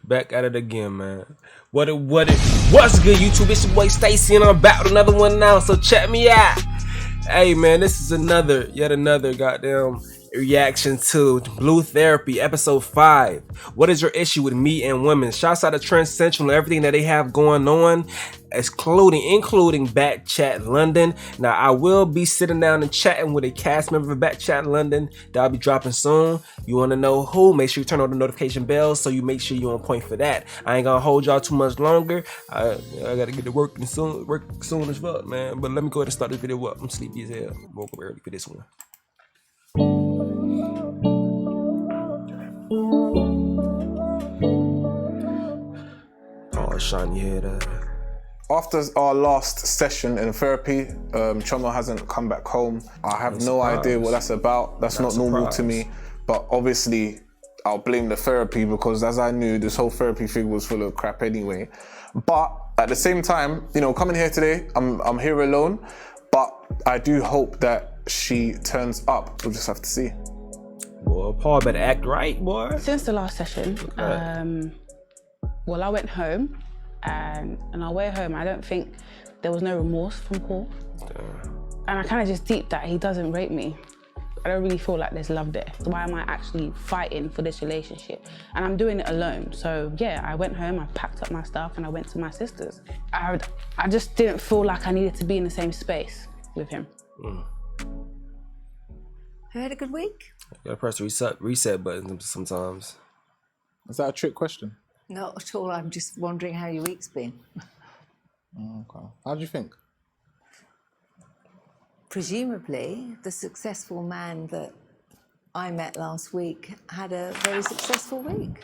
Back at it again, man. What's good, YouTube? It's your boy Stacie, and I'm back with another one now, so check me out. Hey, man, this is yet another goddamn reaction to Blue Therapy, episode 5. What is your issue with me and women? Shouts out to Trend Central and everything that they have going on, including Back Chat London. Now, I will be sitting down and chatting with a cast member of Back Chat London that'll be dropping soon. You want to know who? Make sure you turn on the notification bell so you make sure you're on point for that. I ain't gonna hold y'all too much longer. I gotta get to work soon as fuck, man. But let me go ahead and start this video up. I'm sleepy as hell. Woke up early for this one. Oh, shiny head. After our last session in therapy, Chomo hasn't come back home. I have no idea what that's about. That's not normal to me. But obviously, I'll blame the therapy because as I knew, this whole therapy thing was full of crap anyway. But at the same time, you know, coming here today, I'm here alone. But I do hope that she turns up. We'll just have to see. Boy, Paul better act right, boy. Since the last session, well, I went home, and on our way home, I don't think there was no remorse from Paul. And I kind of just deeped that he doesn't rate me. I don't really feel like there's love there. So why am I actually fighting for this relationship? And I'm doing it alone. So yeah, I went home, I packed up my stuff, and I went to my sister's. I just didn't feel like I needed to be in the same space with him. Have you had a good week? You gotta press the reset button sometimes. Is that a trick question? Not at all. I'm just wondering how your week's been. Okay. How do you think? Presumably, the successful man that I met last week had a very successful week.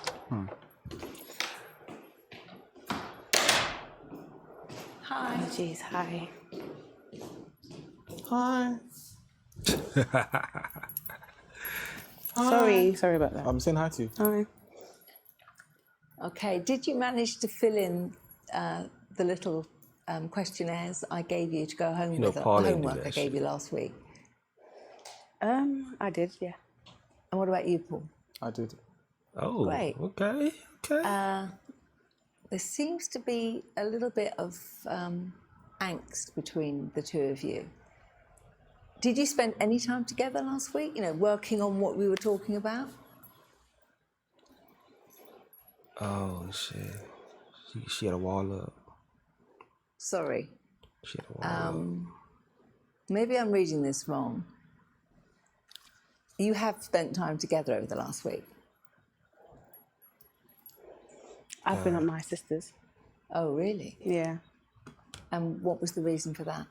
Hi. Oh, jeez, hi. Hi. Sorry about that. I'm saying hi to you. Hi. Okay, did you manage to fill in the little questionnaires I gave you to go home with, the homework I gave you last week? I did, yeah. And what about you, Paul? I did. Oh, Great. Okay. There seems to be a little bit of angst between the two of you. Did you spend any time together last week, you know, working on what we were talking about? Oh, shit. She had a wall up. Sorry. She had a wall up. Maybe I'm reading this wrong. You have spent time together over the last week? I've been at my sister's. Oh, really? Yeah. And what was the reason for that?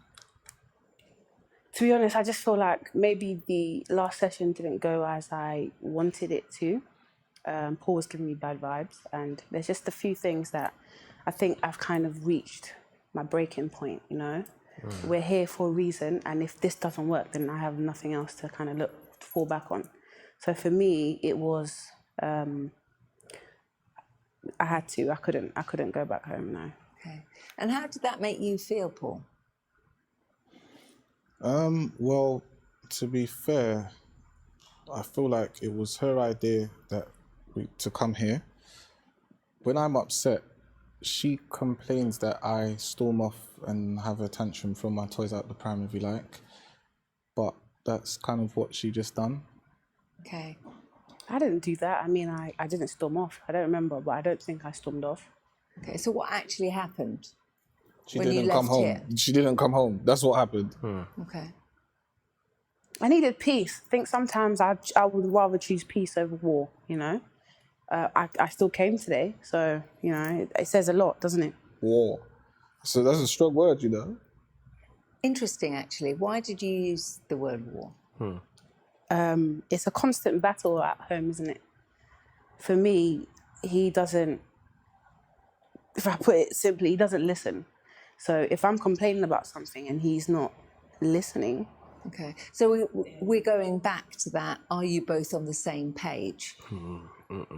To be honest, I just feel like maybe the last session didn't go as I wanted it to. Paul was giving me bad vibes, and there's just a few things that I think I've kind of reached my breaking point, you know? We're here for a reason, and if this doesn't work, then I have nothing else to kind of fall back on. So for me, it was, I couldn't go back home, no. Okay. And how did that make you feel, Paul? Well, to be fair, I feel like it was her idea to come here. When I'm upset, she complains that I storm off and have a tantrum, throw my toys out the pram, if you like. But that's kind of what she just done. Okay. I didn't do that. I mean, I didn't storm off. I don't remember, but I don't think I stormed off. Okay, so what actually happened? She when didn't you come left home. here? She didn't come home. That's what happened. Okay. I needed peace. I think sometimes I would rather choose peace over war, you know? I still came today, so, you know, it says a lot, doesn't it? War. So that's a strong word, you know? Interesting, actually. Why did you use the word war? It's a constant battle at home, isn't it? For me, he doesn't, if I put it simply, he doesn't listen. So if I'm complaining about something and he's not listening. Okay, so we're going back to that. Are you both on the same page?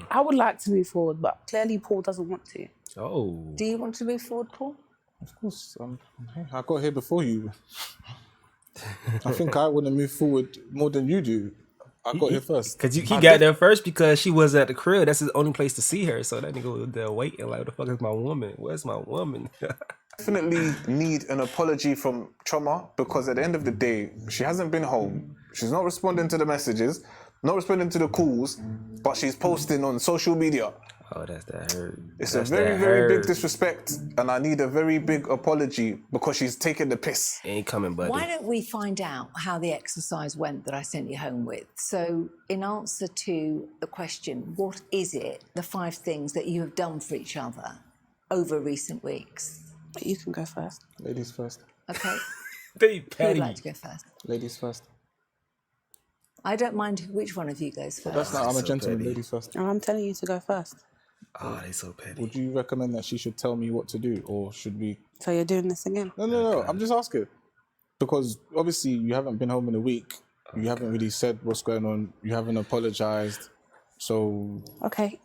I would like to move forward, but clearly Paul doesn't want to. Oh. Do you want to move forward, Paul? Of course. I got here before you. I think I want to move forward more than you do. I got here first. Cause he got there first because she was at the crib. That's his only place to see her. So that nigga was there waiting like, what the fuck is my woman? Where's my woman? Definitely need an apology from Choma because at the end of the day, she hasn't been home. She's not responding to the messages, not responding to the calls, but she's posting on social media. Oh, that's that hurt. It's that's a very big disrespect, and I need a very big apology because she's taking the piss. Ain't coming, buddy. Why don't we find out how the exercise went that I sent you home with? So, in answer to the question, what is it, the 5 things that you have done for each other over recent weeks? You can go first. Ladies first. Okay. They Who would petty. like to go first? Ladies first. I don't mind which one of you goes first. That's not. I'm a so gentleman. petty. Ladies first. And I'm telling you to go first. Oh, they so petty. Would you recommend that she should tell me what to do, or should we? So you're doing this again? No. I'm just asking because obviously you haven't been home in a week. You haven't really said what's going on. You haven't apologized. So Okay.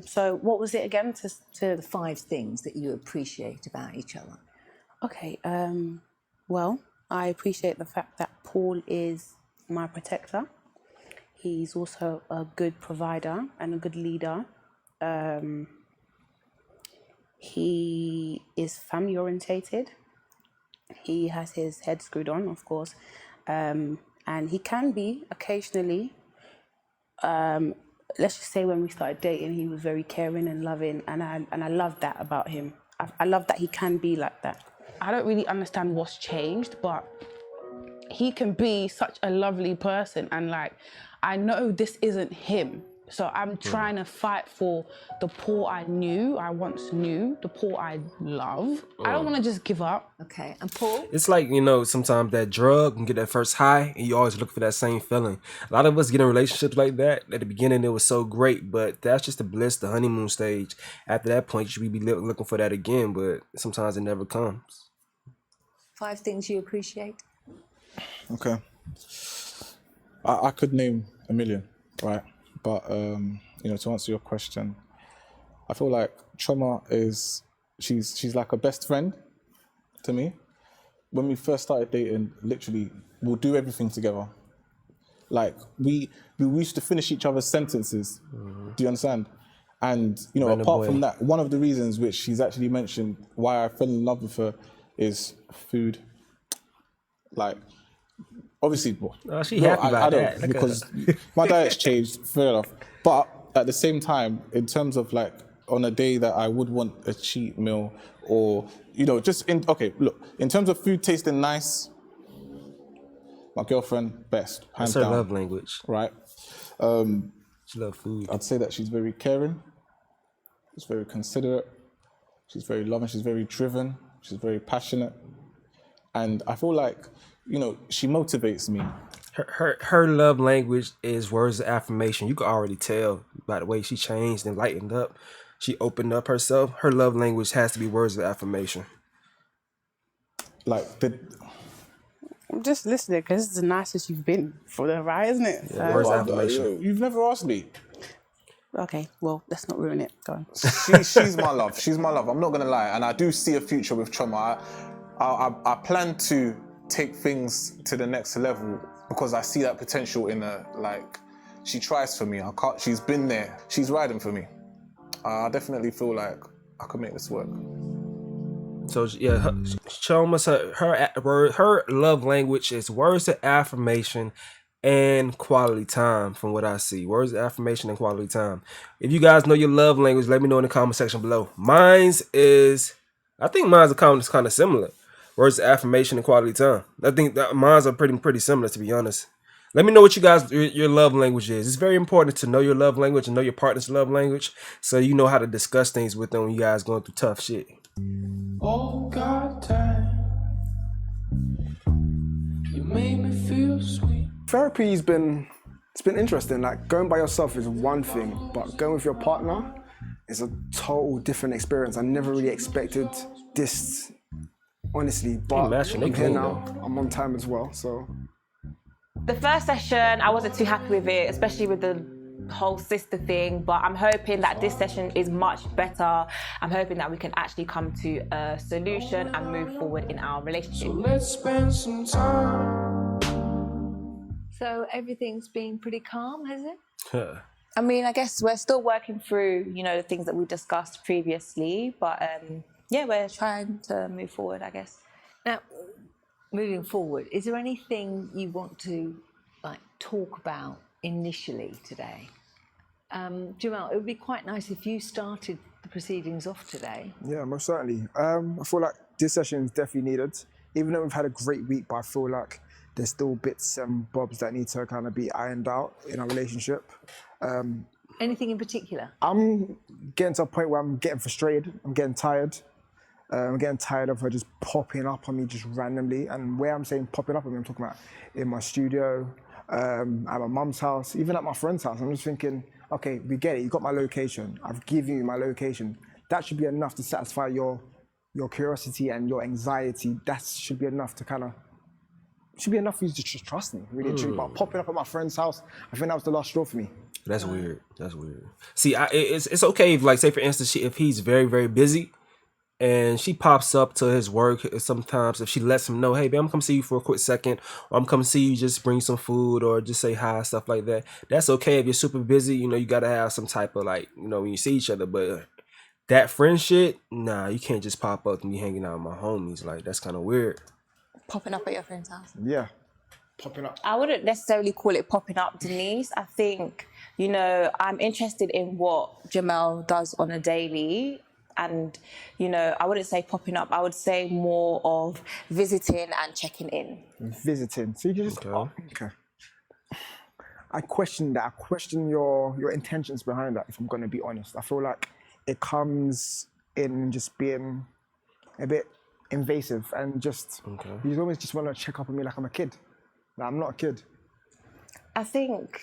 So what was it again? To The 5 things that you appreciate about each other. Okay. Well, I appreciate the fact that Paul is my protector. He's also a good provider and a good leader. He is family orientated. He has his head screwed on, of course, and he can be occasionally. Let's just say when we started dating, he was very caring and loving, and I love that about him. I love that he can be like that. I don't really understand what's changed, but he can be such a lovely person, and like I know this isn't him. So I'm trying to fight for the Paul I once knew, the Paul I love. I don't want to just give up. Okay, and Paul? It's like, sometimes that drug can get that first high and you always look for that same feeling. A lot of us get in relationships like that. At the beginning, it was so great, but that's just the bliss, the honeymoon stage. After that point, you should be looking for that again, but sometimes it never comes. 5 things you appreciate? okay, I could name a million, right? But to answer your question, I feel like Choma she's like a best friend to me. When we first started dating, literally, we'll do everything together. Like we used to finish each other's sentences. Do you understand? And apart from that, one of the reasons which she's actually mentioned why I fell in love with her is food. Like, obviously, she happy about that. Because my diet's changed, fair enough. But at the same time, in terms of like on a day that I would want a cheat meal, or in terms of food tasting nice, my girlfriend best, hands That's her down. love language. Right. She love food. I'd say that she's very caring. She's very considerate. She's very loving. She's very driven. She's very passionate. And I feel like, she motivates me. Her love language is words of affirmation. You can already tell by the way she changed and lightened up. She opened up herself. Her love language has to be words of affirmation. Like, I'm just listening because this is the nicest you've been for the ride, isn't it? Yeah, words of affirmation. You've never asked me. Okay, well, let's not ruin it. Go on. She's my love. She's my love. I'm not gonna lie, and I do see a future with Choma. I plan to take things to the next level because I see that potential in her. Like, she tries for me. She's been there. She's riding for me. I definitely feel like I could make this work. So yeah, Choma's her love language is words of affirmation and quality time. From what I see, words of affirmation and quality time. If you guys know your love language, let me know in the comment section below. I think mine's are kind of similar. Words of affirmation and quality time. I think that mine's are pretty similar, to be honest. Let me know what your love language is. It's very important to know your love language and know your partner's love language, so you know how to discuss things with them when you guys going through tough shit. Oh God, time. You made me feel sweet. Therapy's been interesting. Like, going by yourself is one thing, but going with your partner is a total different experience. I never really expected this, honestly, but I'm here now. I'm on time as well, so. The first session, I wasn't too happy with it, especially with the whole sister thing, but I'm hoping that this session is much better. I'm hoping that we can actually come to a solution and move forward in our relationship. So let's spend some time. So everything's been pretty calm, has it? Huh. I mean, I guess we're still working through, the things that we discussed previously, but yeah, we're trying to move forward, I guess. Now, moving forward, is there anything you want to talk about initially today? Jamal, it would be quite nice if you started the proceedings off today. Yeah, most certainly. I feel like this session is definitely needed. Even though we've had a great week, but I feel like there's still bits and bobs that need to kind of be ironed out in our relationship. Anything in particular? I'm getting to a point where I'm getting frustrated. I'm getting tired. I'm getting tired of her just popping up on me just randomly. And where I'm saying popping up on me, I'm talking about in my studio, at my mum's house, even at my friend's house. I'm just thinking, okay, we get it. You got my location. I've given you my location. That should be enough to satisfy your curiosity and your anxiety. That should be enough to should be enough for you to just trust me, really and truly. But popping up at my friend's house, I think that was the last straw for me. That's weird. That's weird. See, it's okay if, like, say for instance, if he's very, very busy, and she pops up to his work sometimes, if she lets him know, hey, babe, I'm come see you for a quick second, or I'm come see you, just bring some food, or just say hi, stuff like that. That's okay if you're super busy. You got to have some type of, like, when you see each other. But that friend shit, nah, you can't just pop up and be hanging out with my homies. Like, that's kind of weird. Popping up at your friend's house. Yeah, popping up. I wouldn't necessarily call it popping up, Denise. I think, I'm interested in what Jamel does on a daily. And, I wouldn't say popping up. I would say more of visiting and checking in. Visiting. So you can just, okay. I question that. I question your intentions behind that, if I'm going to be honest. I feel like it comes in just being a bit invasive and just, you always just want to check up on me like I'm a kid. Like, I'm not a kid. I think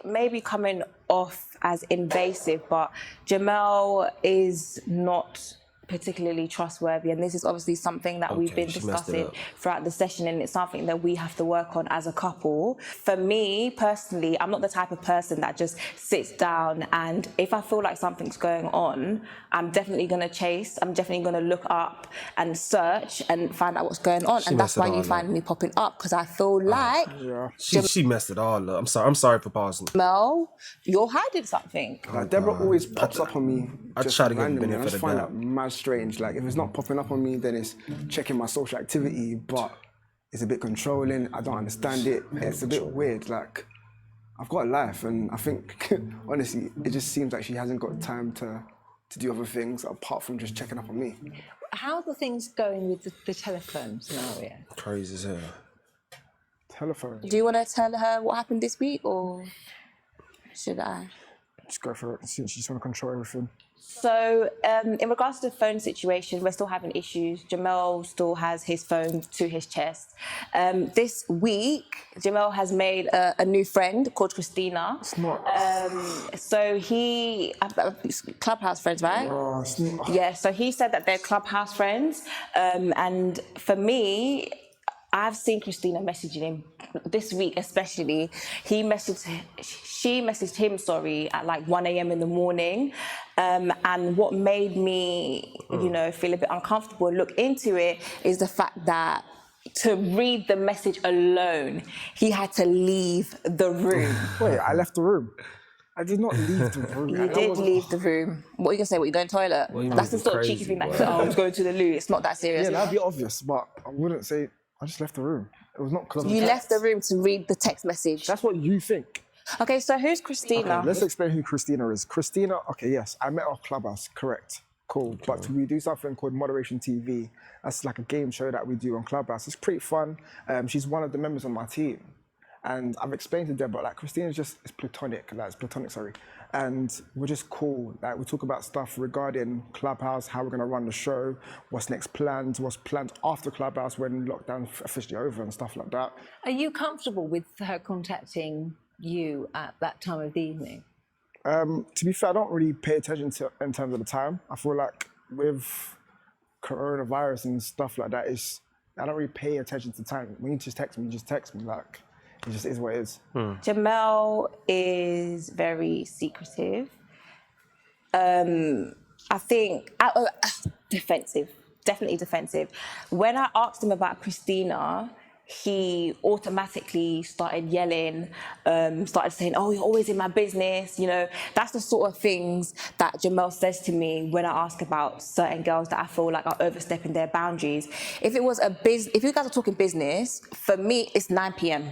maybe coming off as invasive, but Jamel is not particularly trustworthy, and this is obviously something that we've been discussing throughout the session, and it's something that we have to work on as a couple. For me personally, I'm not the type of person that just sits down, and if I feel like something's going on, I'm definitely going to chase. I'm definitely going to look up and search and find out what's going on, and that's why you find me popping up, because I feel like she messed it all up. I'm sorry for pausing. Mel, you're hiding something. Deborah always pops up on me. I just try to get randomly. benefit I just of find doubt. that mad strange. Like, if it's not popping up on me, then it's checking my social activity, but it's a bit controlling. I don't understand it. It's a bit weird. Like, I've got a life, and I think, honestly, it just seems like she hasn't got time to do other things apart from just checking up on me. How are the things going with the telephone scenario? Crazy as hell. Telephone. Do you want to tell her what happened this week, or should I? Just go for it. Since you just want to control everything. So, in regards to the phone situation, we're still having issues. Jamel still has his phone to his chest. This week, Jamel has made a new friend called Christina. It's not. So Clubhouse friends, right? Oh, it's not. Yeah, so he said that they're Clubhouse friends. And for me, I've seen Christina messaging him this week, especially. She messaged him, at like 1 a.m. in the morning. And what made me, feel a bit uncomfortable and look into it is the fact that to read the message alone, he had to leave the room. Wait, I left the room. I did not leave the room. You did leave the room. What are you going to say? What, you going to the toilet? Well, That's the sort of cheeky thing that I was going to the loo. It's not that serious. Yeah, that'd be obvious, but I wouldn't say I just left the room. It was not because You left the room to read the text message. That's what you think. Okay, so who's Christina? Okay, let's explain who Christina is. Christina, okay, yes, I met her off Clubhouse, correct. Cool, but we do something called Moderation TV. That's like a game show that we do on Clubhouse. It's pretty fun. She's one of the members on my team. And I've explained to Deborah, like, Christina's it's platonic, and we're just cool. Like, we talk about stuff regarding Clubhouse, how we're gonna run the show, what's next planned, what's planned after Clubhouse when lockdown's officially over and stuff like that. Are you comfortable with her contacting you at that time of the evening? To be fair, I don't really pay attention to in terms of the time. I feel like with coronavirus and stuff like that, I don't really pay attention to time. When you just text me, like, it just is what it is. Jamel is very secretive. I think defensive, definitely defensive. When I asked him about Christina, he automatically started yelling, started saying, "Oh, you're always in my business." You know, that's the sort of things that Jamel says to me when I ask about certain girls that I feel like are overstepping their boundaries. If it was if you guys are talking business, for me, it's 9 p.m.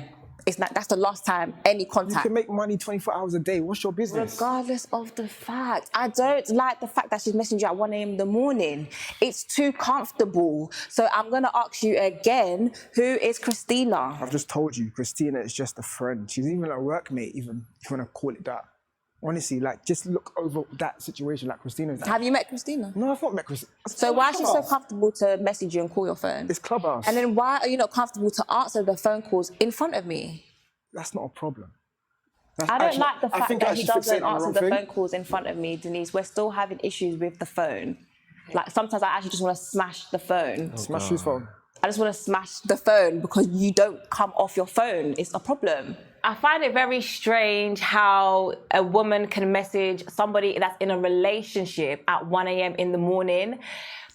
That's the last time any You contact. can make money 24 hours a day. What's your business? Regardless of the fact, I don't like the fact that she's messaging you at 1 a.m. in the morning. It's too comfortable. So I'm gonna ask you again, who is Christina? I've just told you, Christina is just a friend. She's even a workmate, even if you want to call it that. Honestly, like, just look over that situation. Like, Christina's like, Have you met Christina? no, I've not met Christina. So why is she so comfortable to message you and call your phone? It's Clubhouse. And then why are you not comfortable to answer the phone calls in front of me? That's not a problem. I don't like the fact that he doesn't answer the phone phone calls in front of me, Denise. We're still having issues with the phone. Like, sometimes I actually just want to smash the phone. Smash his phone. I just want to smash the phone because you don't come off your phone. It's a problem. I find it very strange how a woman can message somebody that's in a relationship at 1 a.m. in the morning.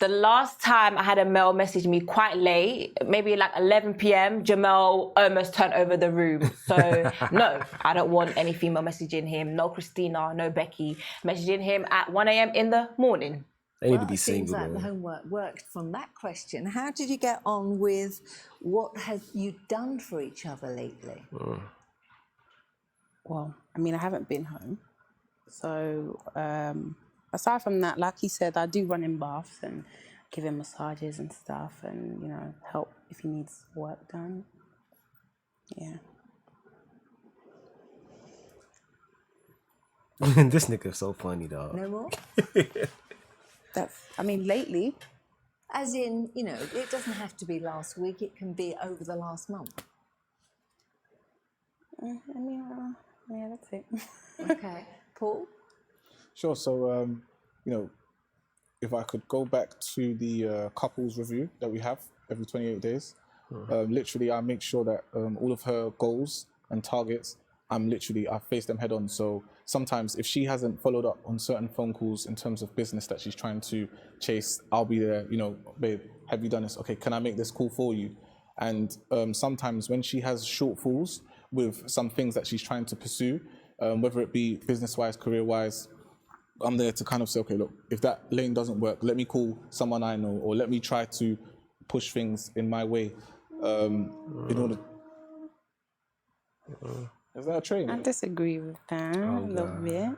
The last time I had a male message me quite late, maybe like 11 p.m., Jamel almost turned over the room. So no, I don't want any female messaging him. No Christina, no Becky messaging him at 1 a.m. in the morning. They need to be It seems single, like the man. homework worked from that question. How did you get on with what have you done for each other lately? Well, I mean, I haven't been home. So aside from that, like he said, I do run in baths and give him massages and stuff and, you know, help if he needs work done. Yeah. This nigga's so funny, dog. No more? I mean, lately, As in, you know, it doesn't have to be last week, it can be over the last month. I mean, yeah, that's it. Okay. Paul? Sure. So, you know, if I could go back to the couples review that we have every 28 days, literally I make sure that all of her goals and targets, I face them head on. So sometimes if she hasn't followed up on certain phone calls in terms of business that she's trying to chase, I'll be there, you know, babe, have you done this? Okay, can I make this call for you? And sometimes when she has shortfalls with some things that she's trying to pursue, whether it be business-wise, career-wise, I'm there to kind of say, okay, look, if that lane doesn't work, let me call someone I know, or let me try to push things in my way in order. Is that a train? I disagree with that a little bit.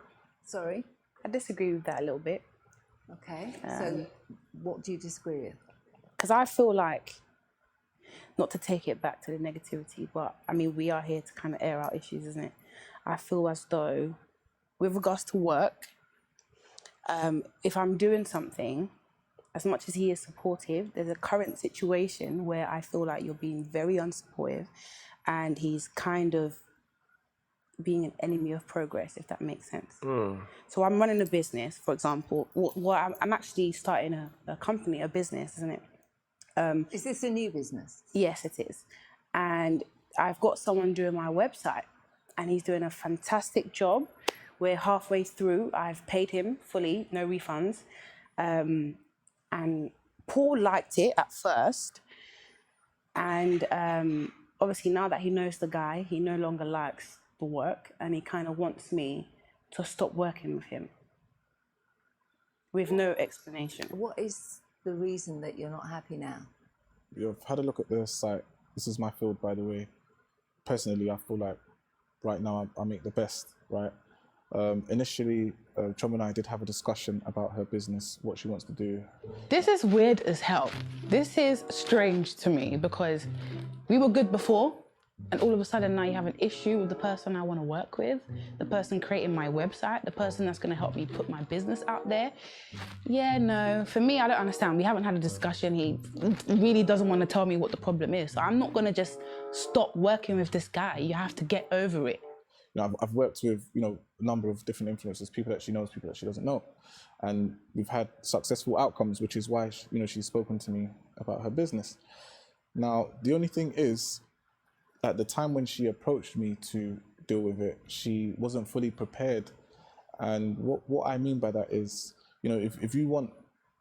Sorry? I disagree with that a little bit. Okay. So what do you disagree with? Because I feel like, not to take it back to the negativity, but I mean, we are here to kind of air out issues, isn't it? I feel as though, with regards to work, if I'm doing something, as much as he is supportive, there's a current situation where I feel like you're being very unsupportive and he's kind of being an enemy of progress, if that makes sense. So I'm running a business, for example. I'm actually starting a company, a business, isn't it? Is this a new business? Yes, it is. And I've got someone doing my website and he's doing a fantastic job. We're halfway through. I've paid him fully, no refunds. And Paul liked it at first. And obviously now that he knows the guy, he no longer likes the work and he kind of wants me to stop working with him with no explanation. What is the reason that you're not happy now? I've had a look at the site. This is my field, by the way. Personally, I feel like right now I make the best, right? Initially, Chom and I did have a discussion about her business, what she wants to do. This is weird as hell. This is strange to me because we were good before and all of a sudden now you have an issue with the person I want to work with, the person creating my website, the person that's going to help me put my business out there. Yeah, no, for me, I don't understand. We haven't had a discussion. He really doesn't want to tell me what the problem is. So I'm not going to just stop working with this guy. You have to get over it. You know, I've worked with, you know, a number of different influencers, people that she knows, people that she doesn't know. And we've had successful outcomes, which is why, you know, she's spoken to me about her business. Now, the only thing is, at the time when she approached me to deal with it, she wasn't fully prepared. And what I mean by that is, you know, if you want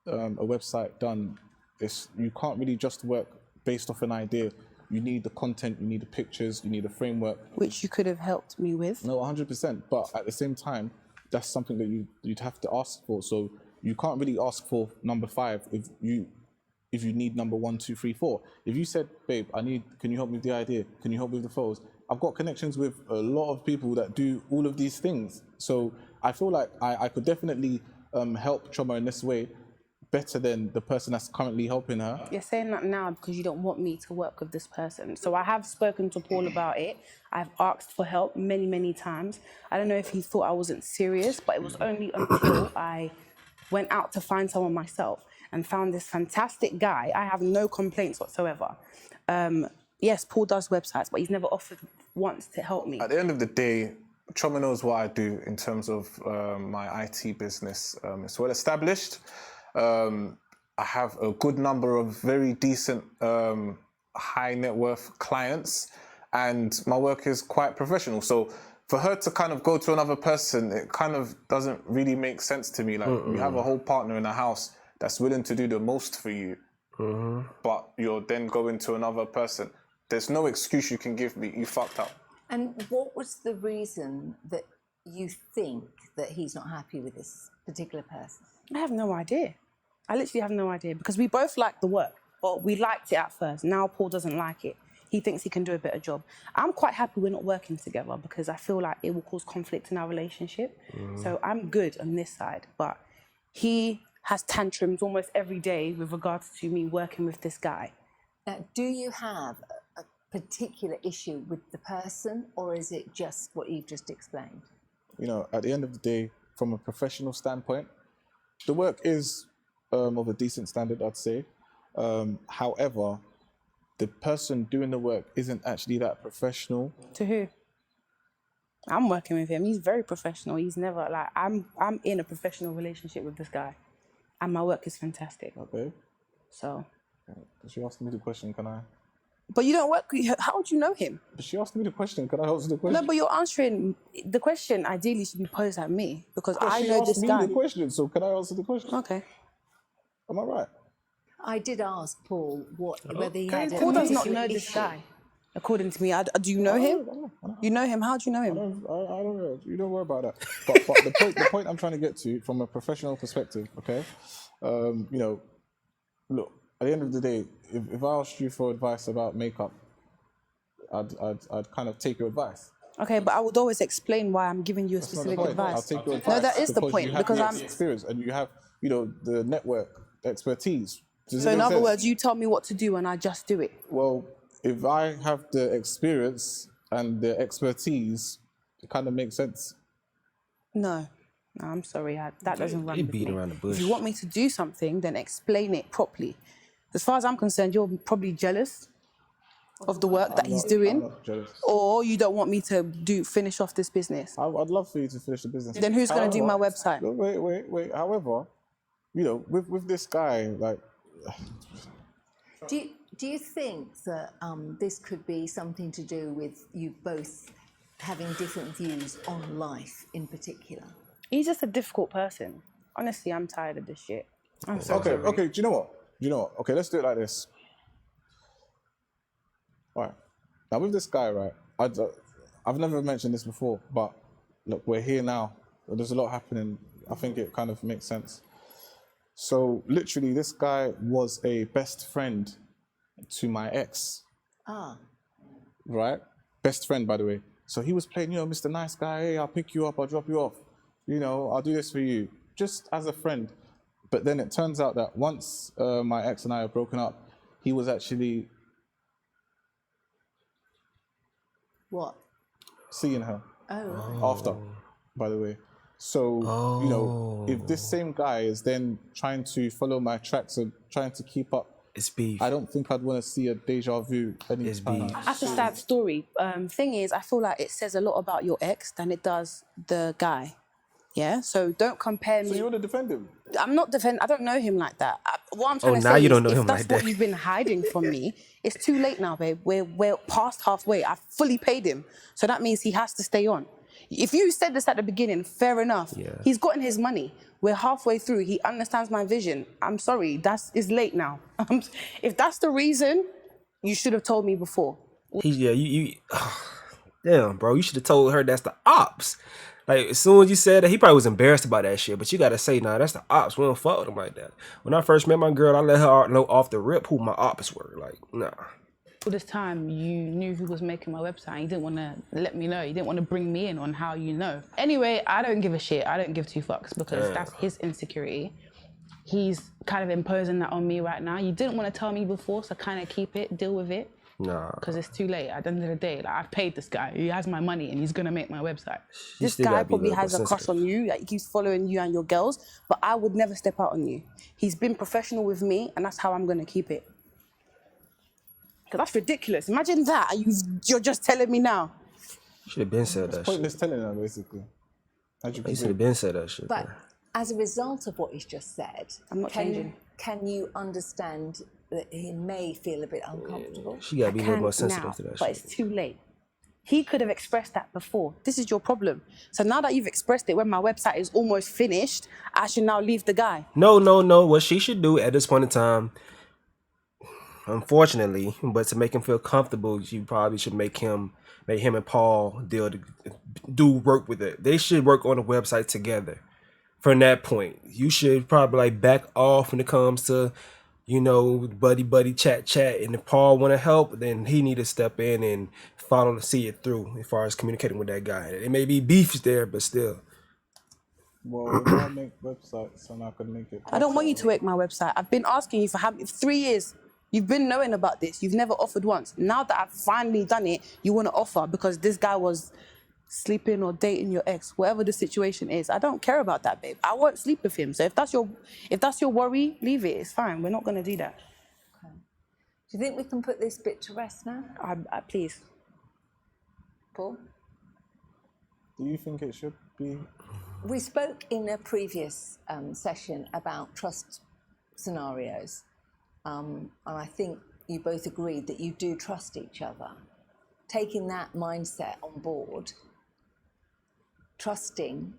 a website done, you can't really just work based off an idea. you need the content, you need the pictures, you need a framework. Which you could have helped me with. No, 100%. But at the same time, that's something that you'd have to ask for. So you can't really ask for number 5 if you need number 1, 2, 3, 4. If you said, babe, can you help me with the idea? Can you help me with the photos? I've got connections with a lot of people that do all of these things. So I feel like I could definitely help Choma in this way better than the person that's currently helping her. You're saying that now because you don't want me to work with this person. So I have spoken to Paul about it. I've asked for help many, many times. I don't know if he thought I wasn't serious, but it was only until I went out to find someone myself and found this fantastic guy. I have no complaints whatsoever. Yes, Paul does websites, but he's never offered once to help me. At the end of the day, Choma knows what I do in terms of my IT business. It's well established. I have a good number of very decent high net worth clients, and my work is quite professional. So for her to kind of go to another person, it kind of doesn't really make sense to me. Like, you have a whole partner in the house that's willing to do the most for you, but you're then going to another person. There's no excuse you can give me. You fucked up. And what was the reason that you think that he's not happy with this particular person? I have no idea. I literally have no idea, because we both liked the work. Well, we liked it at first. Now Paul doesn't like it. He thinks he can do a better job. I'm quite happy we're not working together, because I feel like it will cause conflict in our relationship. So I'm good on this side, but he has tantrums almost every day with regards to me working with this guy. Now, do you have a particular issue with the person, or is it just what you've just explained? You know, at the end of the day, from a professional standpoint, the work is of a decent standard, I'd say. However, the person doing the work isn't actually that professional. To who? I'm working with him. He's very professional. He's never like, I'm in a professional relationship with this guy, and my work is fantastic. Okay. So. She asked me the question, can I? But you don't work. How would you know him? But she asked me the question. Can I answer the question? No, but you're answering the question. Ideally, should be posed at me, because I know this guy. She asked me the question, so can I answer the question? Okay. Am I right? I did ask Paul whether he had Paul does not particular know this issue. guy. According to me, do you know him? You know him? How do you know him? I don't know. You don't worry about that. But the point I'm trying to get to, from a professional perspective, okay? You know, look, at the end of the day, if I asked you for advice about makeup, I'd kind of take your advice. Okay, but I would always explain why I'm giving you a specific advice. I'll take your advice. No, that is the point, because I'm experienced and you have, you know, the network expertise. So in other words, you tell me what to do and I just do it. Well, if I have the experience and the expertise, it kind of makes sense. No, I'm sorry, that doesn't run with me. Around the bush. If you want me to do something, then explain it properly. As far as I'm concerned, you're probably jealous of the work that he's doing, I'm not jealous. or you don't want me to finish off this business. I'd love for you to finish the business. Then who's going to do my website? No, wait. However, you know, with this guy, like... Do you think that this could be something to do with you both having different views on life in particular? He's just a difficult person. Honestly, I'm tired of this shit. I'm so sorry. Okay, do you know what? Okay, let's do it like this. All right. Now, with this guy, right, I've never mentioned this before, but look, we're here now. There's a lot happening. I think it kind of makes sense. So, literally, this guy was a best friend to my ex. Ah. Right? Best friend, by the way. So he was playing, you know, Mr. Nice Guy, hey, I'll pick you up, I'll drop you off. You know, I'll do this for you. Just as a friend. But then it turns out that once my ex and I are broken up, he was actually... What? Seeing her. Oh. After, by the way. So, you know, if this same guy is then trying to follow my tracks and trying to keep up, it's beef. I don't think I'd want to see a deja vu anytime. That's a sad story. Thing is, I feel like it says a lot about your ex than it does the guy. Yeah? So don't compare me. So you want to defend him? I'm not defending. I don't know him like that. What I'm trying to now say you don't know is, him if that's like what that. you've been hiding from me, it's too late now, babe. We're past halfway. I've fully paid him. So that means he has to stay on. If you said this at the beginning, fair enough. Yeah. He's gotten his money. We're halfway through. He understands my vision. I'm sorry. It's late now. If that's the reason, You should have told me before. Damn, bro, you should have told her that's the ops. Like, as soon as you said that, he probably was embarrassed about that shit. But you gotta say, nah, that's the ops. We don't fuck with him like that. When I first met my girl, I let her know off the rip who my ops were. Like, nah. All this time, you knew who was making my website. You didn't want to let me know. You didn't want to bring me in on how you know. Anyway, I don't give a shit. I don't give two fucks because that's his insecurity. He's kind of imposing that on me right now. You didn't want to tell me before, so kind of keep it, deal with it. Nah. Because it's too late. At the end of the day, like, I've paid this guy. He has my money and he's going to make my website. This guy probably has a crush on you. Like, he keeps following you and your girls, but I would never step out on you. He's been professional with me, and that's how I'm going to keep it. Because that's ridiculous. Imagine that, and you're just telling me now. You should have been said that shit. Pointless telling her, basically. You should have been said that shit. But as a result of what he's just said, I'm not changing. Can you understand that he may feel a bit uncomfortable? She got to be a little more sensitive now, to that but shit. it's too late. He could have expressed that before. This is your problem. So now that you've expressed it when my website is almost finished, I should now leave the guy. No. What she should do at this point in time, unfortunately, but to make him feel comfortable, you probably should make him and Paul do work with it. They should work on the website together. From that point, you should probably like back off when it comes to, you know, buddy chat. And if Paul want to help, then he need to step in and see it through as far as communicating with that guy. It may be beefs there, but still. Well, if I make websites and I could make it. I don't want you to make my website. I've been asking you for 3 years. You've been knowing about this. You've never offered once. Now that I've finally done it, you want to offer because this guy was sleeping or dating your ex, whatever the situation is. I don't care about that, babe. I won't sleep with him. So if that's your worry, leave it. It's fine. We're not going to do that. Okay. Do you think we can put this bit to rest now? Please. Paul? Do you think it should be? We spoke in a previous session about trust scenarios. And I think you both agreed that you do trust each other. Taking that mindset on board, trusting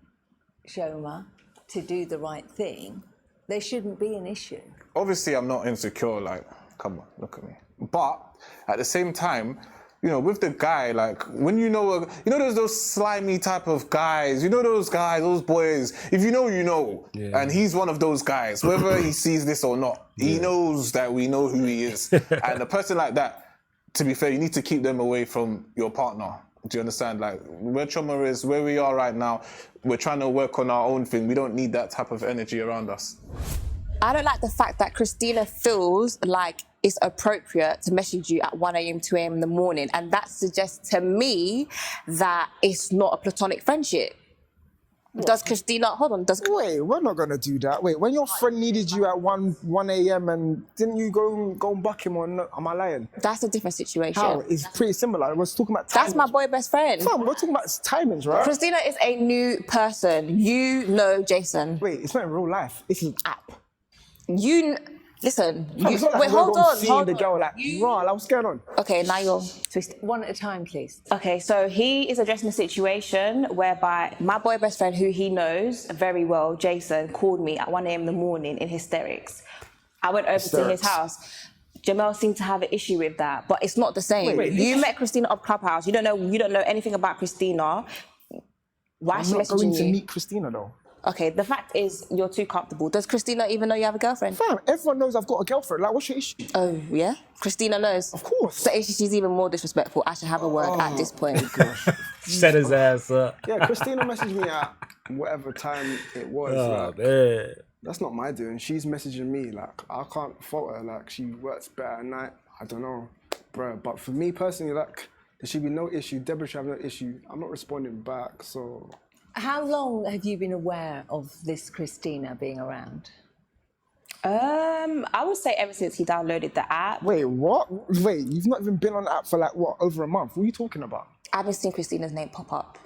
Shoma to do the right thing, there shouldn't be an issue. Obviously, I'm not insecure, like, come on, look at me. But at the same time, you know, with the guy, like, when there's those slimy type of guys, you know those guys, those boys, if you know, you know. Yeah. And he's one of those guys, whether he sees this or not, he knows that we know who he is. And a person like that, to be fair, you need to keep them away from your partner. Do you understand? Like, where Choma is, where we are right now, we're trying to work on our own thing. We don't need that type of energy around us. I don't like the fact that Christina feels like it's appropriate to message you at 1 a.m., 2 a.m. in the morning. And that suggests to me that it's not a platonic friendship. What? Does Christina, hold on, Wait, we're not going to do that. Wait, when your friend needed you at 1 a.m. and didn't you go and buck him or no? Am I lying? That's a different situation. How? It's pretty similar. We're talking about timings. That's my boy best friend. Fam, we're talking about timings, right? Christina is a new person. You know Jason. Wait, it's not in real life. This is an app. Listen. Wait, hold on. The girl like, like, what's going on? Okay, now you're twisting. One at a time, please. Okay, so he is addressing a situation whereby my boy best friend, who he knows very well, Jason, called me at 1 a.m. in the morning in hysterics. I went over to his house. Jamel seemed to have an issue with that, but it's not the same. Wait, you met Christina up Clubhouse. You don't know anything about Christina. Why is she messaging you? I'm not going to meet Christina though. Okay, the fact is you're too comfortable. Does Christina even know you have a girlfriend? Fam, everyone knows I've got a girlfriend. Like, what's your issue? Oh, yeah? Christina knows? Of course. So she's even more disrespectful. I should have a word at this point. Set his ass up. Yeah, Christina messaged me at whatever time it was. Oh, man. That's not my doing. She's messaging me. Like, I can't fault her. Like, she works better at night. I don't know. Bruh, but for me personally, like, there should be no issue. Deborah should have no issue. I'm not responding back, so... How long have you been aware of this Christina being around? I would say ever since he downloaded the app. Wait, what? Wait, you've not even been on the app for like, what, over a month? What are you talking about? I haven't seen Christina's name pop up.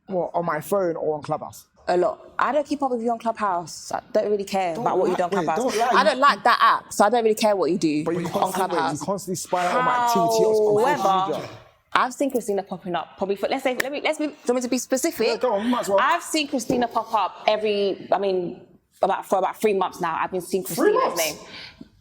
What, on my phone or on Clubhouse? A lot. I don't keep up with you on Clubhouse. I don't really care about what you do on Clubhouse. I don't like that app, so I don't really care what you do on Clubhouse. You constantly spy on my activity on social media. I've seen Christina popping up probably for, do you want me to be specific? Yeah, go on, might as well. I've seen Christina pop up for about 3 months now. I've been seeing Christina's name.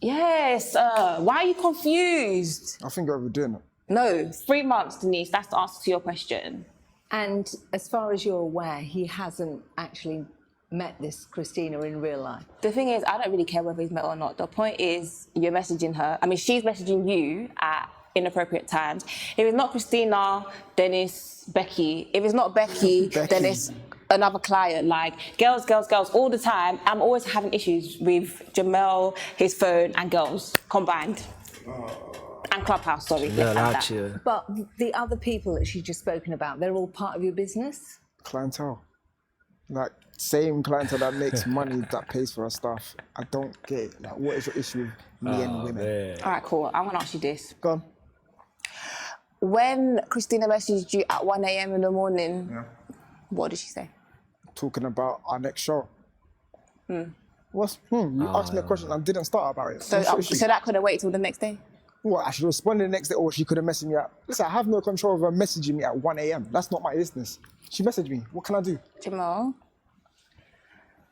Yes. Why are you confused? I think you're overdoing it. No, 3 months, Denise. That's the answer to your question. And as far as you're aware, he hasn't actually met this Christina in real life. The thing is, I don't really care whether he's met or not. The point is, you're messaging her. I mean, she's messaging you at inappropriate times. If it's not Christina, then it's Becky. If it's not Becky, then it's another client. Like, girls, all the time. I'm always having issues with Jamel, his phone, and girls combined. And Clubhouse, sorry. But the other people that she's just spoken about, they're all part of your business? Clientele. Like, same clientele that makes money, that pays for her stuff. I don't get it. Like, what is your issue with me and women? Man. All right, cool. I'm going to ask you this. Go on. When Christina messaged you at 1 a.m. in the morning, what did she say? Talking about our next show. You asked me a question and didn't start about it. So that couldn't wait till the next day? What, I should respond the next day, or she could have messaged me at... Listen, I have no control of her messaging me at 1 a.m. That's not my business. She messaged me. What can I do? Jamal,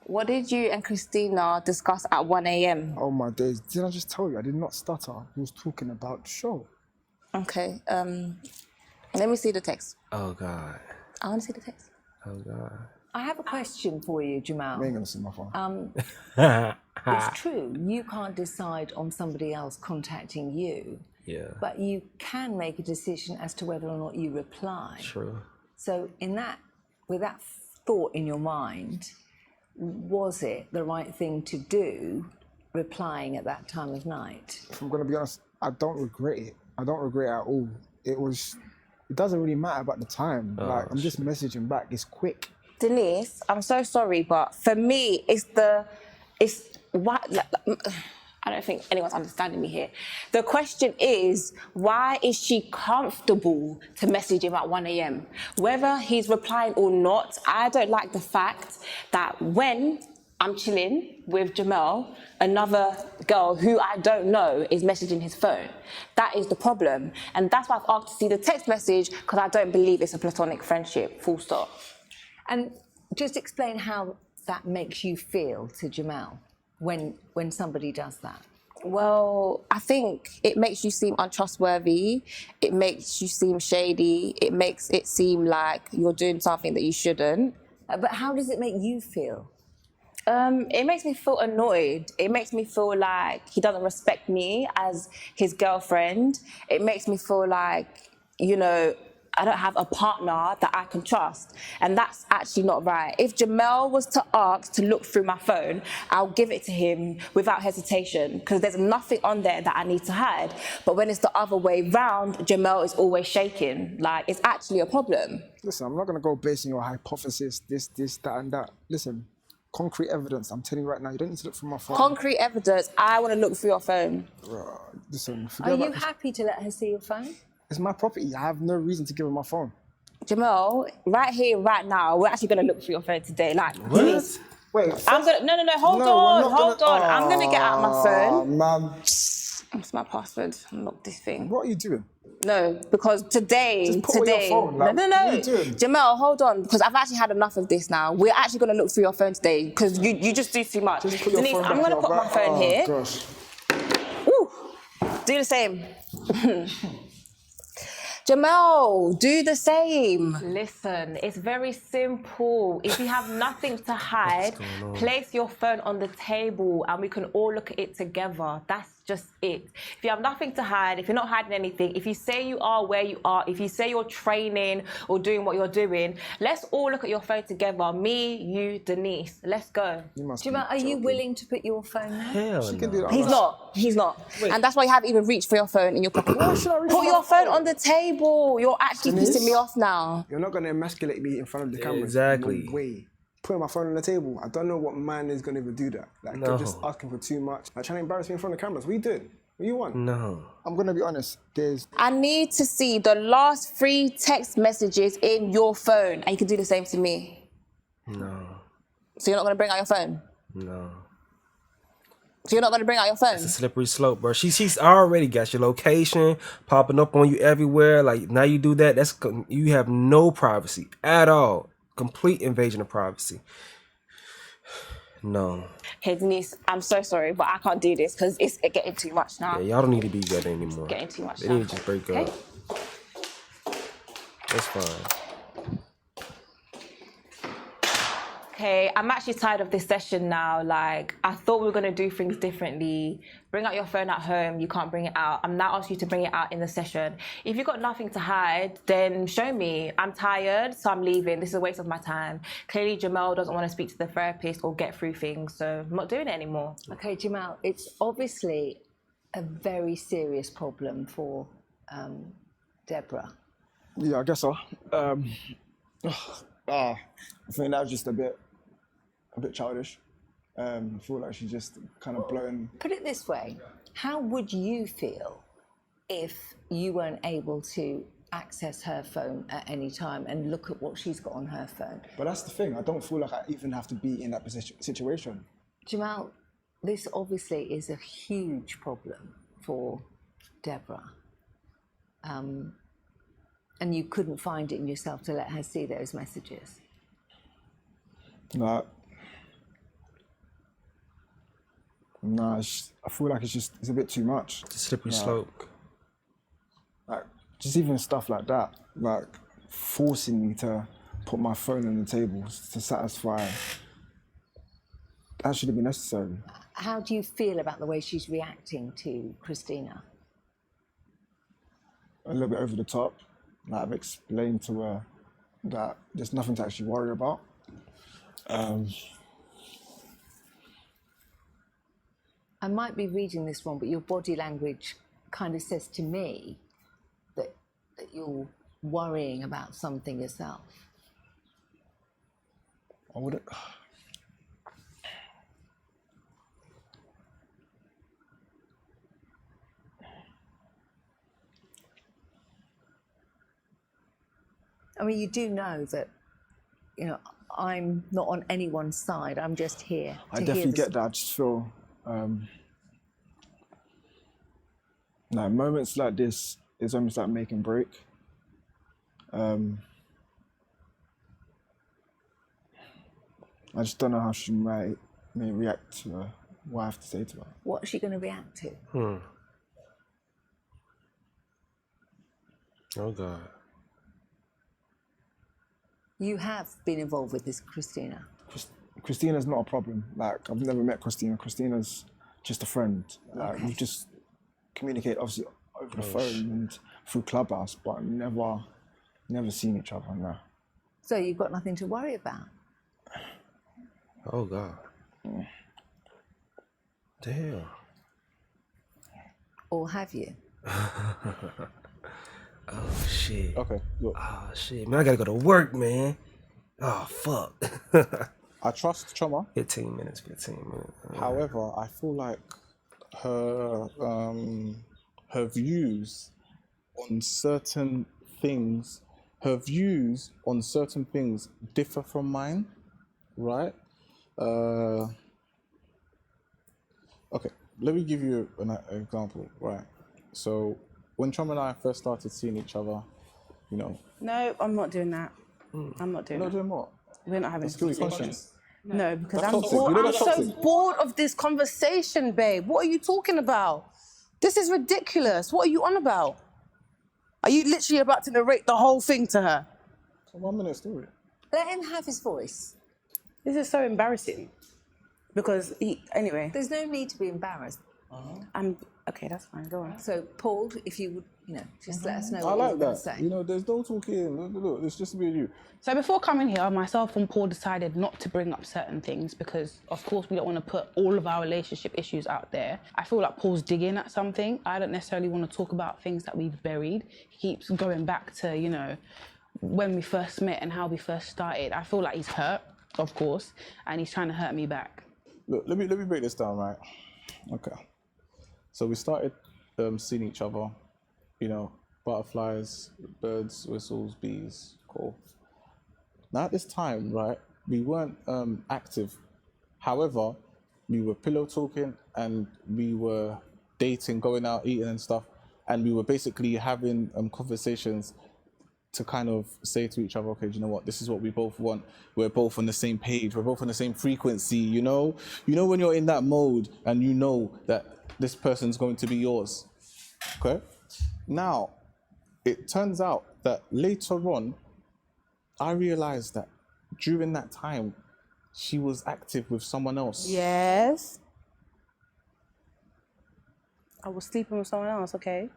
what did you and Christina discuss at 1 a.m.? Oh my days. Didn't I just tell you? I did not stutter. I was talking about the show. Okay, let me see the text. Oh, God. I want to see the text. Oh, God. I have a question for you, Jamal. I ain't gonna see my phone. It's true, you can't decide on somebody else contacting you. Yeah. But you can make a decision as to whether or not you reply. True. So with that thought in your mind, was it the right thing to do, replying at that time of night? If I'm gonna be honest, I don't regret it. I don't regret it at all. It doesn't really matter about the time. I'm just messaging back. It's quick. Denise, I'm so sorry, but for me, I don't think anyone's understanding me here. The question is, why is she comfortable to message him at 1 a.m.? Whether he's replying or not, I don't like the fact that when I'm chilling with Jamel, another girl who I don't know is messaging his phone. That is the problem. And that's why I've asked to see the text message, because I don't believe it's a platonic friendship, full stop. And just explain how that makes you feel to Jamel when somebody does that. Well, I think it makes you seem untrustworthy. It makes you seem shady. It makes it seem like you're doing something that you shouldn't. But how does it make you feel? It makes me feel annoyed. It makes me feel like he doesn't respect me as his girlfriend. It makes me feel like, I don't have a partner that I can trust. And that's actually not right. If Jamel was to ask to look through my phone, I'll give it to him without hesitation, because there's nothing on there that I need to hide. But when it's the other way round, Jamel is always shaking. Like, it's actually a problem. Listen, I'm not going to go basing your hypothesis, this, that, and that. Listen, concrete evidence, I'm telling you right now, you don't need to look through my phone. Concrete evidence, I want to look through your phone. Listen, Are you happy to let her see your phone? It's my property. I have no reason to give her my phone. Jamel, right here, right now, we're actually going to look through your phone today. Like, what? Wait. I'm gonna. No. Hold on. I'm gonna get out my phone. Man. It's my password. Unlock this thing. What are you doing? No, because today. Just put away your phone. Like, No. What are you doing? Jamel, hold on, because I've actually had enough of this now. We're actually gonna look through your phone today, because you just do too much. Just put your Denise, phone I'm back gonna in put your my bag. phone here. Gosh. Ooh, do the same. Jamel, do the same. Listen, it's very simple. If you have nothing to hide, place your phone on the table and we can all look at it together. That's just it. If you have nothing to hide, if you're not hiding anything, if you say you are where you are, if you say you're training or doing what you're doing, let's all look at your phone together. Me, you, Denise. Let's go. Jamel, are you willing to put your phone there? Hell She no. can do that. He's not. And that's why you haven't even reached for your phone in your pocket. Put your phone on the table. You're actually pissing me off now. You're not going to emasculate me in front of the camera. Exactly. No way. Putting my phone on the table. I don't know what man is going to even do that. Like, No. they're just asking for too much. Like, trying to embarrass me in front of cameras. What are you doing? What do you want? No. I'm going to be honest. I need to see the last 3 text messages in your phone, and you can do the same to me. No. So you're not going to bring out your phone? No. So you're not going to bring out your phone? It's a slippery slope, bro. She's already got your location popping up on you everywhere. Like, now you do that, you have no privacy at all. Complete invasion of privacy. No. Okay, Denise, I'm so sorry, but I can't do this because it's getting too much now. Yeah, y'all don't need to be together anymore. Getting too much They now. need to just break up. That's fine. Okay, I'm actually tired of this session now. Like, I thought we were gonna do things differently. Bring out your phone at home, you can't bring it out. I'm now asking you to bring it out in the session. If you've got nothing to hide, then show me. I'm tired, so I'm leaving. This is a waste of my time. Clearly, Jamel doesn't want to speak to the therapist or get through things, so I'm not doing it anymore. Okay, Jamal, it's obviously a very serious problem for Deborah. Yeah, I guess so. I think that was just a bit childish. I feel like she's just kind of blowing. Put it this way, how would you feel if you weren't able to access her phone at any time and look at what she's got on her phone? But that's the thing. I don't feel like I even have to be in that situation. Jamal, this obviously is a huge problem for Deborah. And you couldn't find it in yourself to let her see those messages. Nah, I feel like it's a bit too much. It's a slippery slope. Like, just even stuff like that, like forcing me to put my phone on the table to satisfy. That shouldn't be necessary. How do you feel about the way she's reacting to Christina? A little bit over the top. Like, I've explained to her that there's nothing to actually worry about. I might be reading this wrong, but your body language kind of says to me that you're worrying about something yourself. I wouldn't. I mean, you do know that, you know, I'm not on anyone's side. I'm just here to I definitely hear get that. I just feel like moments like this is almost like make and break. I just don't know how she may react to what I have to say to her. What's she going to react to? Oh God. You have been involved with this Christina. Christina's not a problem. Like, I've never met Christina. Christina's just a friend. Like, Okay. we just communicate obviously over the phone and through Clubhouse, but never seen each other. No. So you've got nothing to worry about. Oh God. Damn. Or have you? Oh shit. Okay, look. Oh shit. Man, I gotta go to work, man. Oh fuck. I trust Choma. 15 minutes. However, I feel like her views on certain things, differ from mine, right? Okay, let me give you an example, right? So when Choma and I first started seeing each other, you know. No, I'm not doing that. I'm not doing You're not that. doing what? We're not having Let's kill your conscience. No, because That's I'm toxic. bored. You know I'm that's so toxic. bored of this conversation, babe. What are you talking about? This is ridiculous. What are you on about? Are you literally about to narrate the whole thing to her? It's a 1 minute story. Let him have his voice. This is so embarrassing. Because anyway. There's no need to be embarrassed. Okay, that's fine. Go on. So, Paul, if you would, you know, just let us know I what like you're going that. to say. You know, there's no talking. Look, it's just me and you. So before coming here, myself and Paul decided not to bring up certain things because, of course, we don't want to put all of our relationship issues out there. I feel like Paul's digging at something. I don't necessarily want to talk about things that we've buried. He keeps going back to, you know, when we first met and how we first started. I feel like he's hurt, of course, and he's trying to hurt me back. Look, let me break this down, right? Okay. So we started seeing each other, you know, butterflies, birds, whistles, bees, cool. Now at this time, right, we weren't active. However, we were pillow talking and we were dating, going out, eating and stuff. And we were basically having conversations to kind of say to each other, okay, do you know what? This is what we both want. We're both on the same page. We're both on the same frequency, you know? You know when you're in that mode and you know that this person's going to be yours, okay? Now, it turns out that later on, I realized that during that time, she was active with someone else. Yes. I was sleeping with someone else, okay?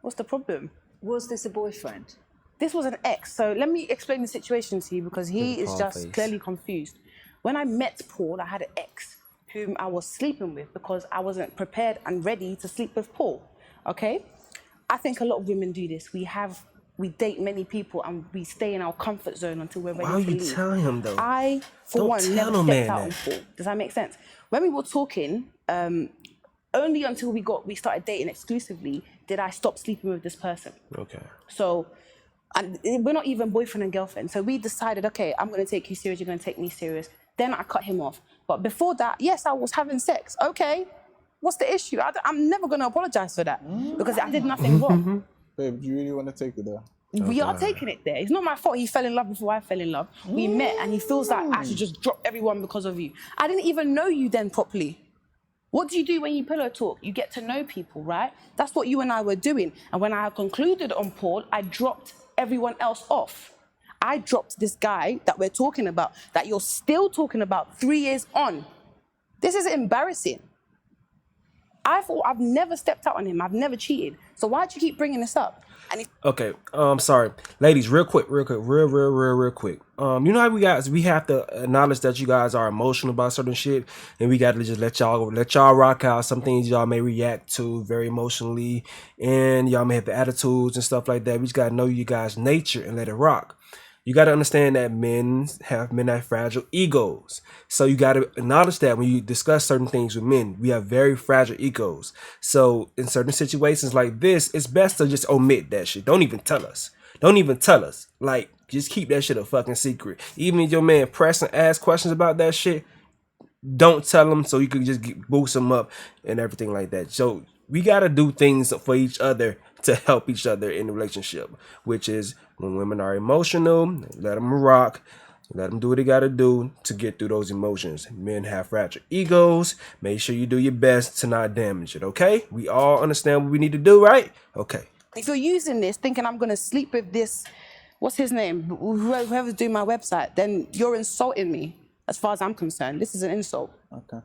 What's the problem? Was this a boyfriend? This was an ex. So let me explain the situation to you because he is just clearly confused. When I met Paul, I had an ex whom I was sleeping with because I wasn't prepared and ready to sleep with Paul, okay? I think a lot of women do this. We date many people and we stay in our comfort zone until we're ready to leave. Why are you telling him though? I, for one, never stepped out on Paul. Does that make sense? When we were talking, only until we started dating exclusively did I stop sleeping with this person. Okay. So, and we're not even boyfriend and girlfriend. So we decided, okay, I'm going to take you serious, you're going to take me serious. Then I cut him off. But before that, yes, I was having sex. Okay, what's the issue? I'm never going to apologize for that because I did nothing wrong. Babe, do you really want to take it there? We are taking it there. It's not my fault he fell in love before I fell in love. We met and he feels like I should just drop everyone because of you. I didn't even know you then properly. What do you do when you pillow talk? You get to know people, right? That's what you and I were doing. And when I concluded on Paul, I dropped everyone else off. I dropped this guy that we're talking about, that you're still talking about 3 years on. This is embarrassing. I've never stepped out on him. I've never cheated. So why'd you keep bringing this up? And okay, sorry. Ladies, real quick. You know how we have to acknowledge that you guys are emotional about certain shit, and we got to just let y'all rock out. Some things y'all may react to very emotionally, and y'all may have the attitudes and stuff like that. We just got to know you guys' nature and let it rock. You got to understand that men have fragile egos. So you got to acknowledge that when you discuss certain things with men, we have very fragile egos. So in certain situations like this, it's best to just omit that shit. Don't even tell us. Like, just keep that shit a fucking secret. Even if your man press and ask questions about that shit, don't tell him so you can just boost him up and everything like that. So we got to do things for each other to help each other in the relationship, which is when women are emotional, let them rock, let them do what they got to do to get through those emotions. Men have fragile egos. Make sure you do your best to not damage it, okay? We all understand what we need to do, right? Okay. if you're using this thinking I'm going to sleep with this, what's his name, whoever's doing my website, then you're insulting me as far as I'm concerned. This is an insult. Okay.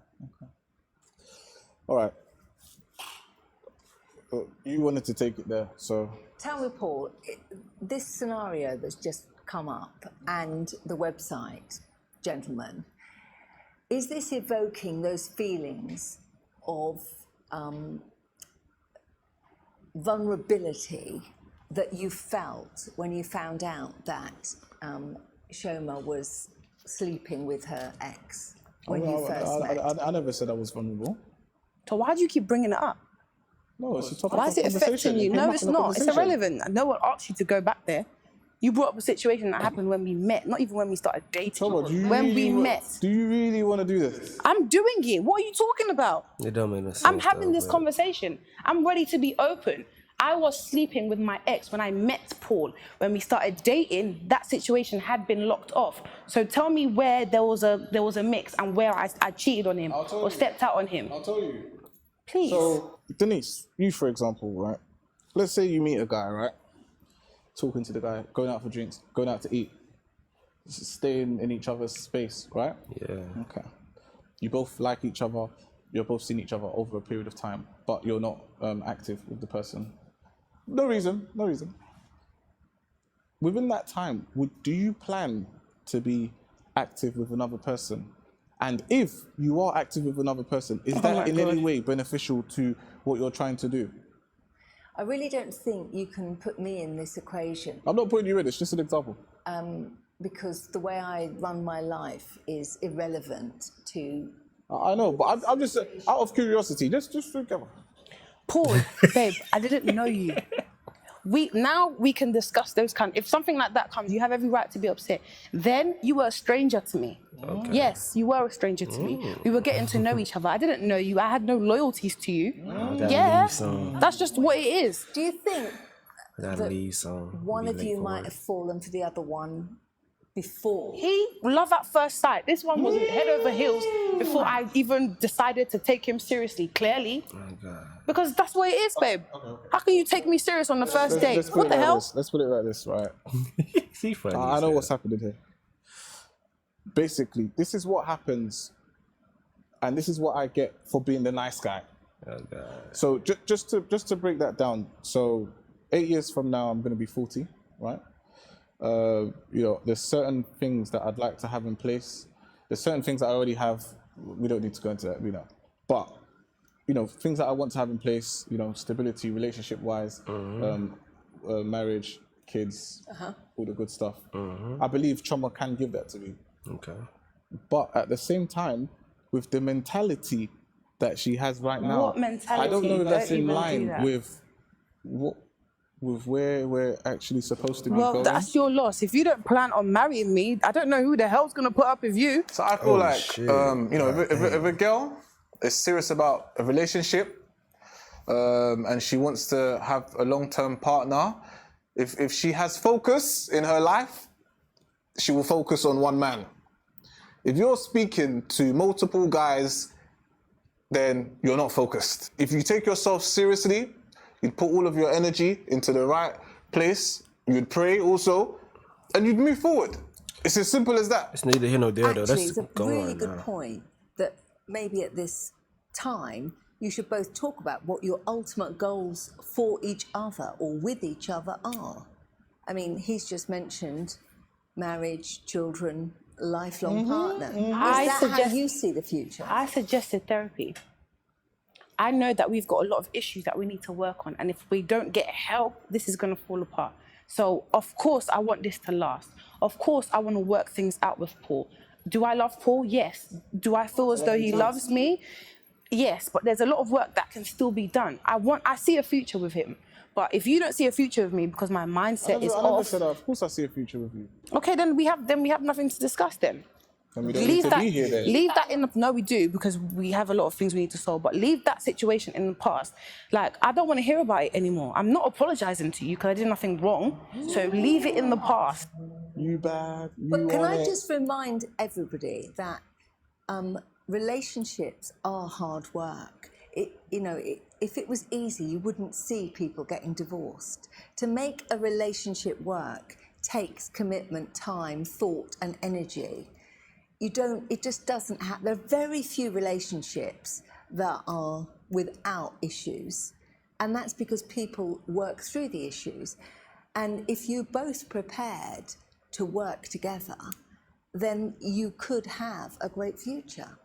All right. You wanted to take it there, so... Tell me, Paul, this scenario that's just come up and the website, gentlemen, is this evoking those feelings of vulnerability that you felt when you found out that Shoma was sleeping with her ex when you first met? I never said I was vulnerable. So why do you keep bringing it up? No, it's a topic Why of is it conversation. affecting you? No, it's not. It's irrelevant. No one asked you to go back there. You brought up a situation that happened when we met, not even when we started dating. When we met. Do you really want to do this? I'm doing it. What are you talking about? It don't make no sense. I'm having this conversation. I'm ready to be open. I was sleeping with my ex when I met Paul. When we started dating, that situation had been locked off. So tell me where there was a mix and where I cheated on him or stepped out on him. I'll tell you. Please. So, Denise, you for example, right? Let's say you meet a guy, right? Talking to the guy, going out for drinks, going out to eat, staying in each other's space, right? Yeah. Okay. You both like each other, you're both seeing each other over a period of time, but you're not active with the person. No reason. Within that time, do you plan to be active with another person? And if you are active with another person, is that in any way beneficial to what you're trying to do? I really don't think you can put me in this equation. I'm not putting you in, it's just an example. Because the way I run my life is irrelevant to... I know, but I'm just, out of curiosity, just think about it. Paul, babe, I didn't know you. Now we can discuss those if something like that comes, you have every right to be upset. Then you were a stranger to me. Okay. Yes, you were a stranger to me. We were getting to know each other. I didn't know you. I had no loyalties to you. Yeah, that's just what it is. Do you think I gotta leave, so one of you might have fallen for the other one before. He love at first sight. This one was head over heels before I even decided to take him seriously, clearly. Oh God. Because that's what it is, babe. How can you take me serious on the first date? Let's put What it the like hell? this. Let's put it like this, right? See, funny. I know what's happening here. Basically, this is what happens, and this is what I get for being the nice guy. Oh God. So just to break that down. So 8 years from now, I'm going to be 40, right? You know, there's certain things that I'd like to have in place. There's certain things that I already have. We don't need to go into that, you know. But, you know, things that I want to have in place, you know, stability, relationship-wise, marriage, kids, all the good stuff. I believe Choma can give that to me. Okay. But at the same time, with the mentality that she has right now, What mentality? I don't know if that's Don't in even do line that. with where we're actually supposed to be Well, going. that's your loss. If you don't plan on marrying me, I don't know who the hell's gonna put up with you. So I feel like, shit. you know, if a girl is serious about a relationship and she wants to have a long-term partner, if she has focus in her life, she will focus on one man. If you're speaking to multiple guys, then you're not focused. If you take yourself seriously, you'd put all of your energy into the right place, you'd pray also, and you'd move forward. It's as simple as that. It's neither here nor there, though. Actually, That's it's a going really on good now. point that maybe at this time you should both talk about what your ultimate goals for each other or with each other are. I mean, he's just mentioned marriage, children, lifelong partner. Is that how you see the future? I suggested therapy. I know that we've got a lot of issues that we need to work on, and if we don't get help, this is going to fall apart. So, of course, I want this to last. Of course, I want to work things out with Paul. Do I love Paul? Yes. Do I feel as though he loves me? Yes, but there's a lot of work that can still be done. I see a future with him. But if you don't see a future with me because my mindset is I never off, said that. Of course I see a future with you. okay, then we have nothing to discuss then. And we don't need to be here then. Leave that in the... No, we do, because we have a lot of things we need to solve. But leave that situation in the past. Like, I don't want to hear about it anymore. I'm not apologizing to you because I did nothing wrong. So leave it in the past. You bad. But can I just remind everybody that relationships are hard work. If it was easy, you wouldn't see people getting divorced. To make a relationship work takes commitment, time, thought, and energy. It just doesn't happen. There are very few relationships that are without issues. And that's because people work through the issues. And if you're both prepared to work together, then you could have a great future.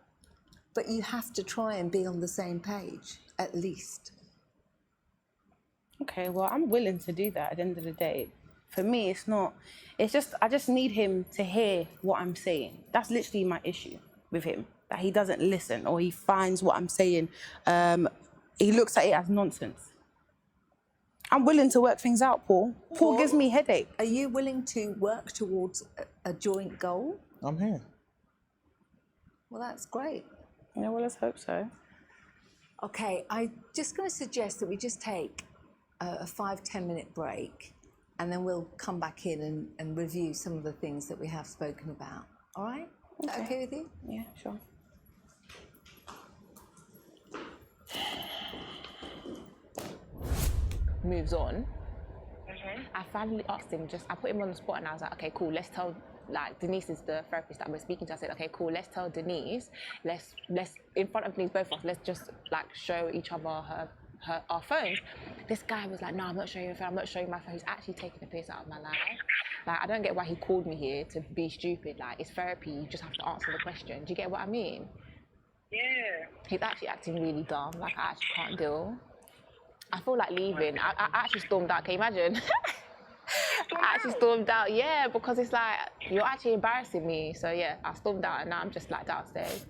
But you have to try and be on the same page, at least. Okay, well, I'm willing to do that at the end of the day. For me, it's not... It's just... I just need him to hear what I'm saying. That's literally my issue with him. That he doesn't listen, or he finds what I'm saying. He looks at it as nonsense. I'm willing to work things out, Paul. Paul gives me headache. Are you willing to work towards a joint goal? I'm here. Well, that's great. Yeah, well, let's hope so. Okay, I'm just going to suggest that we just take a 5-10 minute break, and then we'll come back in and review some of the things that we have spoken about. All right? Is that okay with you? Yeah, sure. Moves on. I finally asked him, I put him on the spot, and I was like, okay, cool, let's tell, like, Denise is the therapist that we're speaking to. I said, okay, cool, let's tell Denise, let's in front of Denise, both of us, let's just, like, show each other our phones. This guy was like, no, I'm not showing you my phone, I'm not showing my phone. He's actually taking the piss out of my life. Like, I don't get why he called me here to be stupid. Like, it's therapy, you just have to answer the question. Do you get what I mean? Yeah. He's actually acting really dumb. Like, I actually can't deal. I feel like leaving. I actually stormed out. Can you imagine? I actually stormed out, yeah, because it's like, you're actually embarrassing me. So yeah, I stormed out, and now I'm just like downstairs,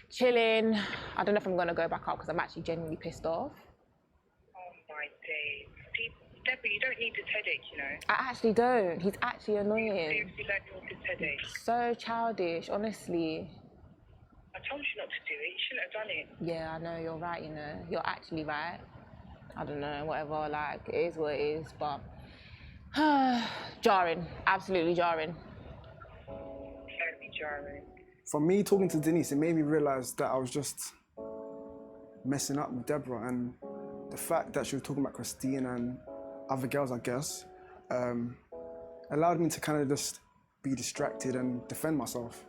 chilling. I don't know if I'm gonna go back up because I'm actually genuinely pissed off. Oh my days. Deborah, you don't need this headache, you know. I actually don't. He's actually annoying. Seriously, don't need this headache. So childish, honestly. I told you not to do it. You shouldn't have done it. Yeah, I know, you're right, you know. You're actually right. I don't know, whatever, like, it is what it is, but Jarring, absolutely jarring. Very jarring. For me, talking to Denise, it made me realise that I was just messing up with Deborah, and the fact that she was talking about Christine and other girls, I guess, allowed me to kind of just be distracted and defend myself.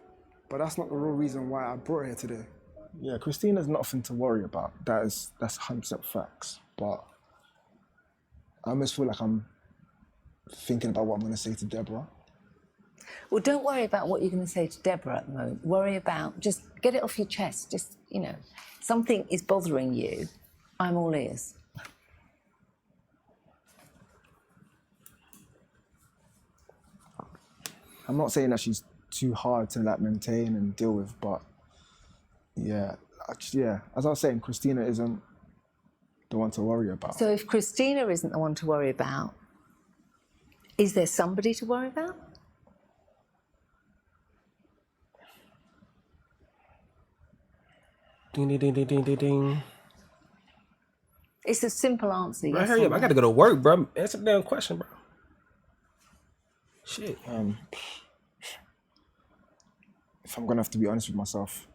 But that's not the real reason why I brought her here today. Yeah, Christina's nothing to worry about. That's 100% facts. But I almost feel like I'm thinking about what I'm going to say to Deborah. Well, don't worry about what you're going to say to Deborah at the moment. Worry about, just get it off your chest. Just, you know, something is bothering you. I'm all ears. I'm not saying that she's too hard to like maintain and deal with, but yeah, as I was saying, Christina isn't the one to worry about. So if Christina isn't the one to worry about, is there somebody to worry about? Ding, ding, ding, ding, ding, ding, ding. It's a simple answer. Bro, Yes hurry or up. I no. gotta go to work, bro. Answer the damn question, bro. Shit. If I'm gonna have to be honest with myself,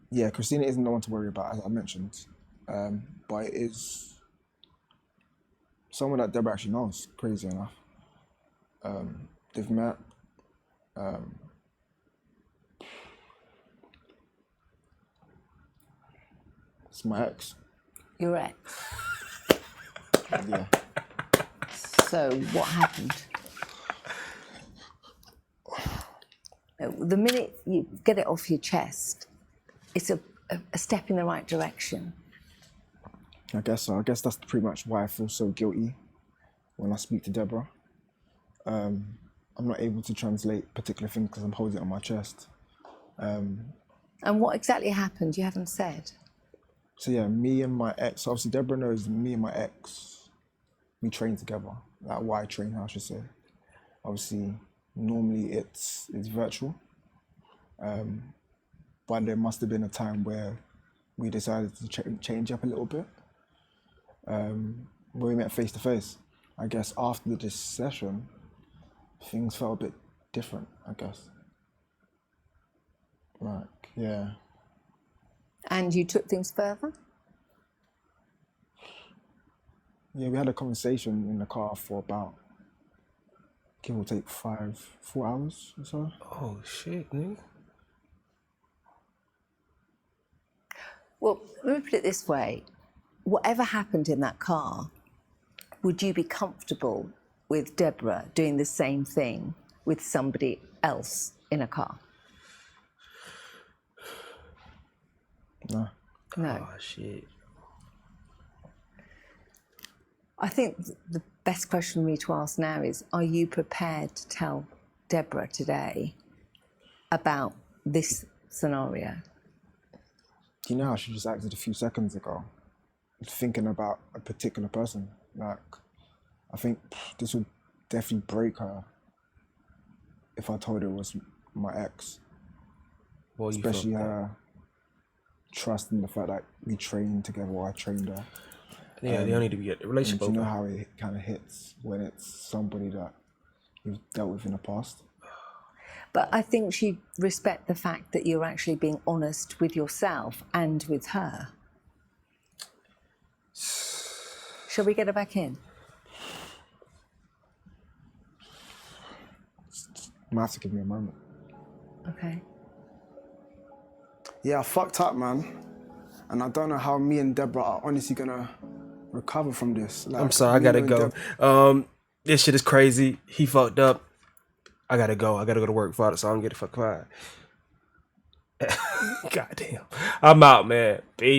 yeah, Christina isn't the one to worry about, as I mentioned, but it is someone that Deborah actually knows, crazy enough. They've met. It's my ex. Your ex. Yeah. So what happened? The minute you get it off your chest, it's a step in the right direction. I guess so. I guess that's pretty much why I feel so guilty when I speak to Deborah. I'm not able to translate particular things because I'm holding it on my chest. And what exactly happened? You haven't said. So yeah, me and my ex, obviously Deborah knows me and my ex, we train together. Like, why I train her, I should say. Obviously, normally it's virtual. But there must have been a time where we decided to change up a little bit. Where we met face to face. I guess after this session, things felt a bit different, I guess. Like, yeah. And you took things further? Yeah, we had a conversation in the car for about, give or take 4 hours or so. Oh, shit, nigga. Well, let me put it this way. Whatever happened in that car, would you be comfortable with Deborah doing the same thing with somebody else in a car? No. No. Oh, shit. I think the best question for me to ask now is, are you prepared to tell Deborah today about this scenario? You know how she just acted a few seconds ago, thinking about a particular person. Like, I think this would definitely break her if I told her it was my ex. Well, especially her trust in the fact that we trained together, or I trained her. Yeah, they don't need to be a relationship. You know how it kind of hits when it's somebody that you've dealt with in the past. But I think she'd respect the fact that you're actually being honest with yourself and with her. Shall we get her back in? You might have to give me a moment. Okay. Yeah, I fucked up, man. And I don't know how me and Deborah are honestly gonna recover from this. Like, I'm sorry, I gotta go. This shit is crazy. He fucked up. I gotta go. I gotta go to work, Father, so I don't get the fuck quiet. Goddamn. I'm out, man. Peace.